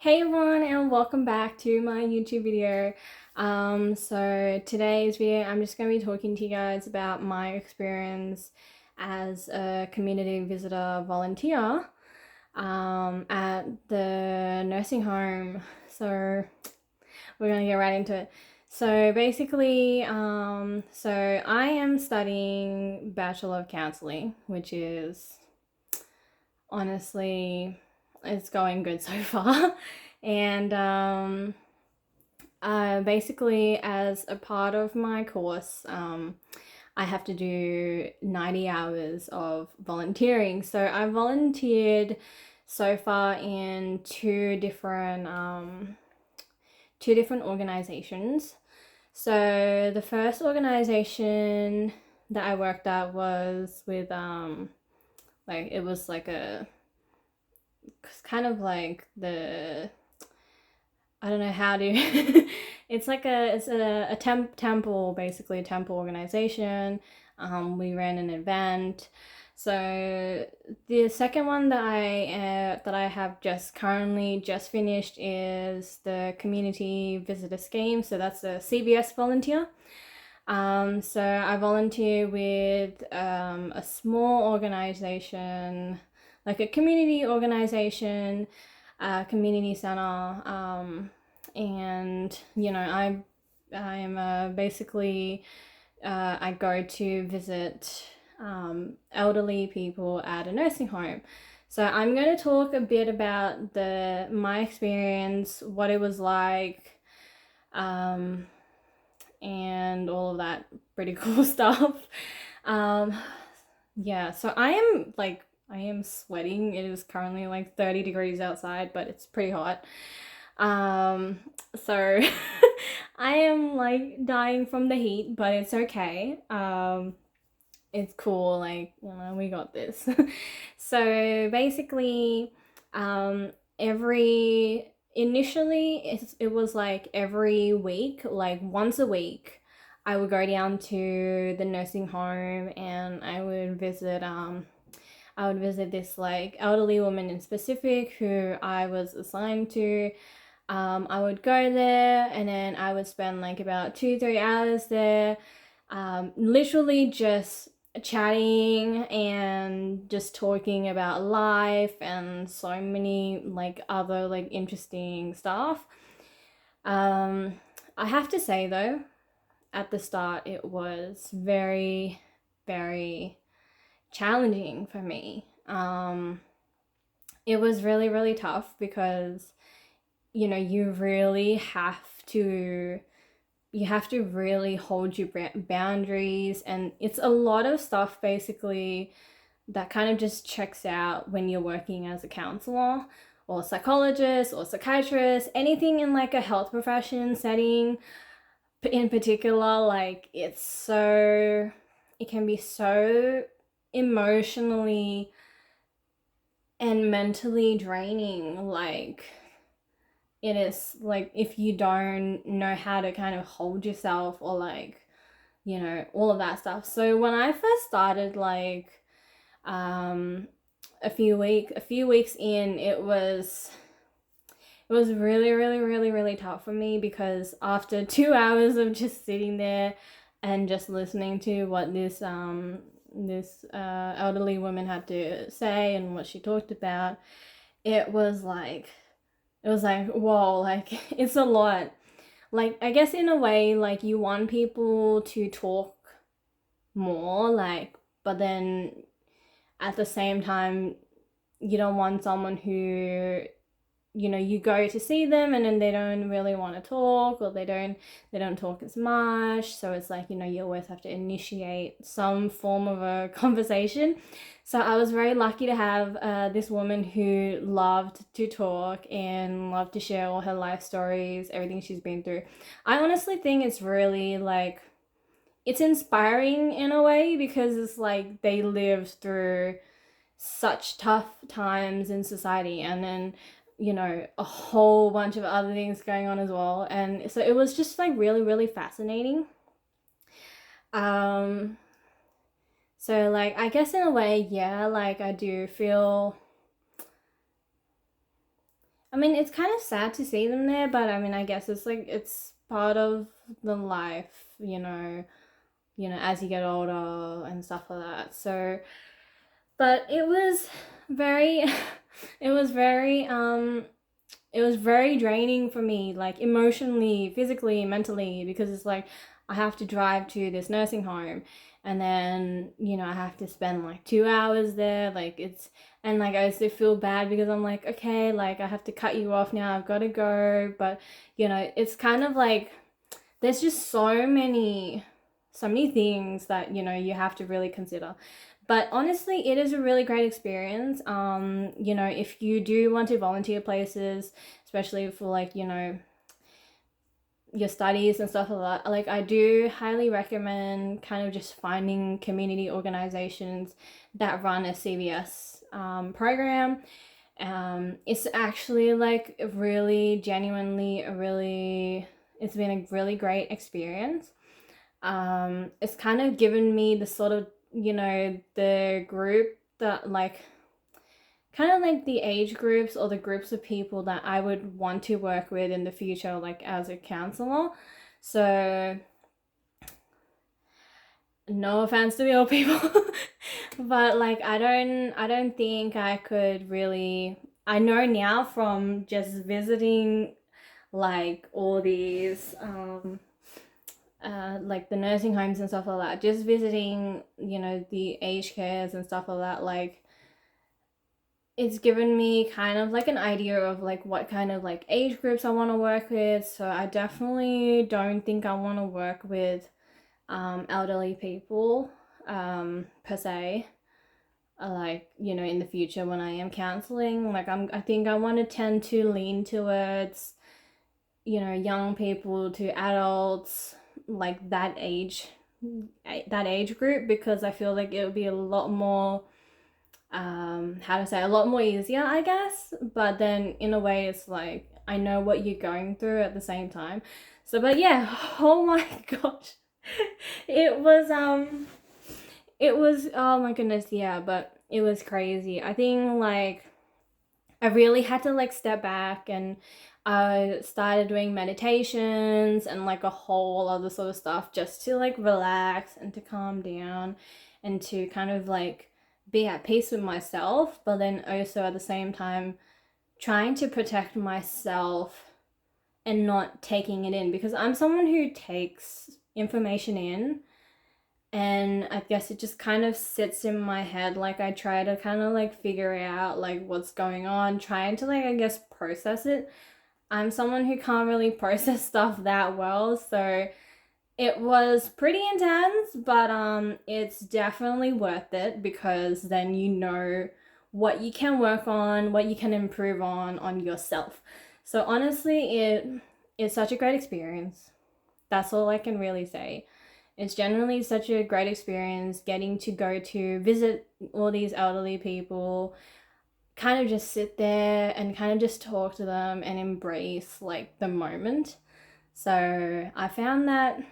Hey everyone, and welcome back to my YouTube video. So today's video I'm just going to be talking to you guys about my experience as a community visitor volunteer at the nursing home. So we're going to get right into it. So basically, so I am studying Bachelor of Counseling, which is honestly, it's going good so far. And basically, as a part of my course, I have to do 90 hours of volunteering. So I volunteered so far in two different organizations. So the first organization that I worked at was with like it was like a kind of like the I don't know how to it's a temple, basically a temple organization. We ran an event. So the second one that I have just currently just finished is the community visitor scheme. So that's a CVS volunteer. So I volunteer with a small organization, like a community organization, community center, and I'm basically I go to visit elderly people at a nursing home. So I'm going to talk a bit about my experience, what it was like, um, and all of that pretty cool stuff. Um, yeah, so I am sweating. It is currently like 30 degrees outside, but it's pretty hot. So I am like dying from the heat, but it's okay. It's cool, like, we got this. So basically, every initially it was like every week, like once a week, I would go down to the nursing home and I would visit this like elderly woman in specific who I was assigned to. I would go there and then I would spend like about 2-3 hours there, literally just chatting and just talking about life and so many like other like interesting stuff. Um, I have to say though, at the start, it was very, very challenging for me. It was really, really tough because you really have to really hold your boundaries, and it's a lot of stuff basically that kind of just checks out when you're working as a counselor or psychologist or psychiatrist, anything in like a health profession setting in particular. Like it can be so emotionally and mentally draining. Like, it is like if you don't know how to kind of hold yourself, or like, all of that stuff. So when I first started, like, a few weeks in, it was really, really, really, really tough for me, because after 2 hours of just sitting there and just listening to what this elderly woman had to say and what she talked about, it was like whoa, like it's a lot. Like, I guess in a way, like, you want people to talk more, like, but then at the same time you don't want someone who, you go to see them and then they don't really want to talk, or they don't talk as much. So it's like, you always have to initiate some form of a conversation. So I was very lucky to have this woman who loved to talk and loved to share all her life stories, everything she's been through. I honestly think it's really like, it's inspiring in a way, because it's like they lived through such tough times in society, and then a whole bunch of other things going on as well. And so it was just like really, really fascinating. um so, like, I guess in a way, yeah, like, I do feel I mean, it's kind of sad to see them there, but I mean, I guess it's like it's part of the life, as you get older and stuff like that. So, but it was very, it was very, it was very draining for me, like emotionally, physically, mentally, because it's like I have to drive to this nursing home and then, I have to spend like 2 hours there. Like and like I also feel bad because I'm like, okay, like I have to cut you off now, I've got to go. But, it's kind of like there's just so many things that, you have to really consider. But honestly, it is a really great experience. If you do want to volunteer places, especially for like, your studies and stuff like that, like I do highly recommend kind of just finding community organizations that run a CVS program. It's actually like really genuinely it's been a really great experience. It's kind of given me the sort of, the group that like kind of like the age groups or the groups of people that I would want to work with in the future, like as a counselor. So, no offense to the old people, but like I don't think I could really. I know now from just visiting like all these like the nursing homes and stuff like that, just visiting, the aged cares and stuff like that, like it's given me kind of like an idea of like what kind of like age groups I want to work with. So I definitely don't think I want to work with elderly people per se. Like, in the future when I am counseling, like I think I want to tend to lean towards, young people to adults, like that age group, because I feel like it would be a lot more how to say, a lot more easier, I guess. But then in a way it's like I know what you're going through at the same time. So but yeah, oh my gosh. It was oh my goodness, yeah, but it was crazy. I think like I really had to like step back, and I started doing meditations and like a whole other sort of stuff just to like relax and to calm down and to kind of like be at peace with myself, but then also at the same time trying to protect myself and not taking it in, because I'm someone who takes information in, and I guess it just kind of sits in my head. Like I try to kind of like figure out like what's going on, trying to like I guess process it. I'm someone who can't really process stuff that well, so it was pretty intense, but it's definitely worth it, because then you know what you can work on, what you can improve on yourself. So honestly, it's such a great experience. That's all I can really say. It's generally such a great experience getting to go to visit all these elderly people, kind of just sit there and kind of just talk to them and embrace like the moment. So I found that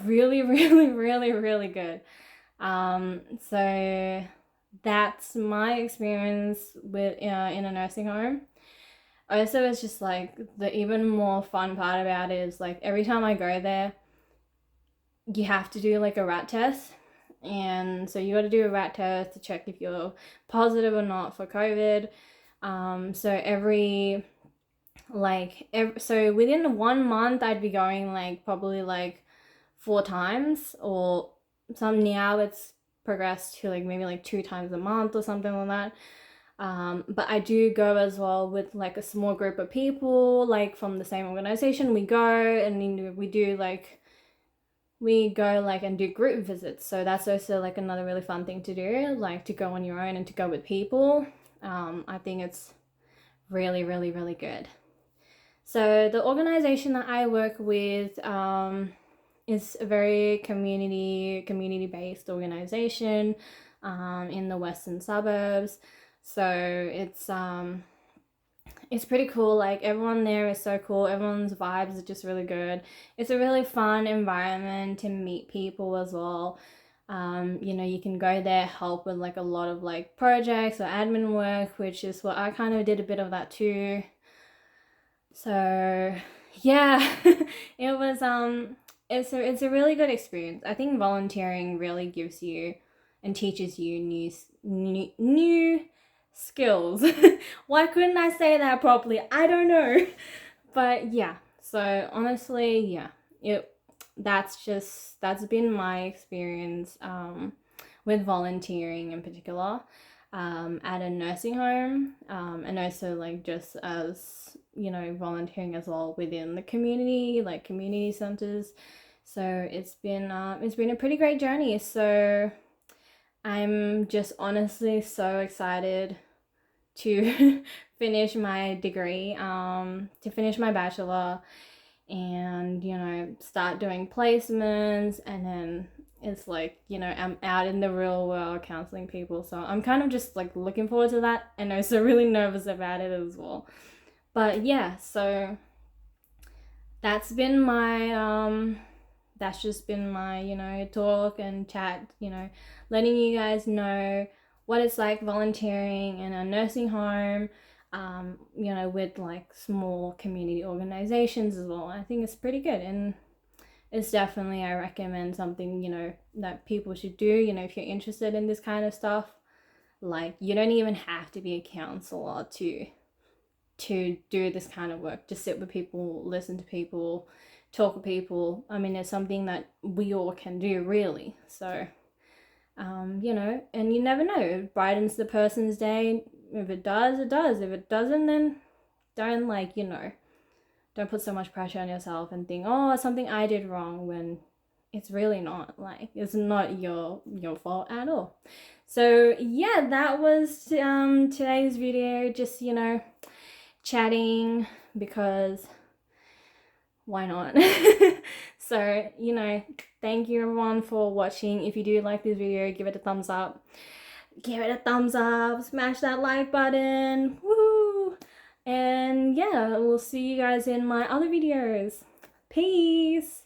really, really, really, really good. So that's my experience with in a nursing home. Also, it's just like the even more fun part about it is like every time I go there, you have to do like a rat test. And so you got to do a rat test to check if you're positive or not for COVID. So so within 1 month, I'd be going like probably like 4 times, or some now it's progressed to like maybe like 2 times a month or something like that. But I do go as well with like a small group of people, like from the same organization. We go and we go like and do group visits. So that's also like another really fun thing to do, like to go on your own and to go with people. I think it's really, really, really good. So the organization that I work with is a very community based organization in the western suburbs. So it's pretty cool. Like everyone there is so cool. Everyone's vibes are just really good. It's a really fun environment to meet people as well. You know, you can go there, help with like a lot of like projects or admin work, which is what I kind of did a bit of that too. So yeah, it was it's a really good experience. I think volunteering really gives you and teaches you new skills. Why couldn't I say that properly? I don't know. But yeah, so honestly, yeah, that's been my experience with volunteering in particular, at a nursing home, and also like just as you know volunteering as well within the community, like community centers. So it's been a pretty great journey. So I'm just honestly so excited to finish my degree, to finish my bachelor, and you know start doing placements, and then it's like you know I'm out in the real world counseling people. So I'm kind of just like looking forward to that, and also really nervous about it as well. But yeah, so that's been my that's just been my you know talk and chat, you know, letting you guys know what it's like volunteering in a nursing home, you know, with like small community organizations as well. I think it's pretty good, and it's definitely, I recommend something, you know, that people should do, you know, if you're interested in this kind of stuff. Like you don't even have to be a counselor to do this kind of work. Just sit with people, listen to people, talk with people. I mean, it's something that we all can do, really. So, you know, and you never know. It brightens the person's day. If it does, it does. If it doesn't, then don't, like, you know, don't put so much pressure on yourself and think, oh, it's something I did wrong, when it's really not. Like, it's not your fault at all. So yeah, that was today's video. Just, you know, chatting, because why not? So, you know, thank you everyone for watching. If you do like this video, give it a thumbs up. Give it a thumbs up, smash that like button. Woo! And yeah, we'll see you guys in my other videos. Peace!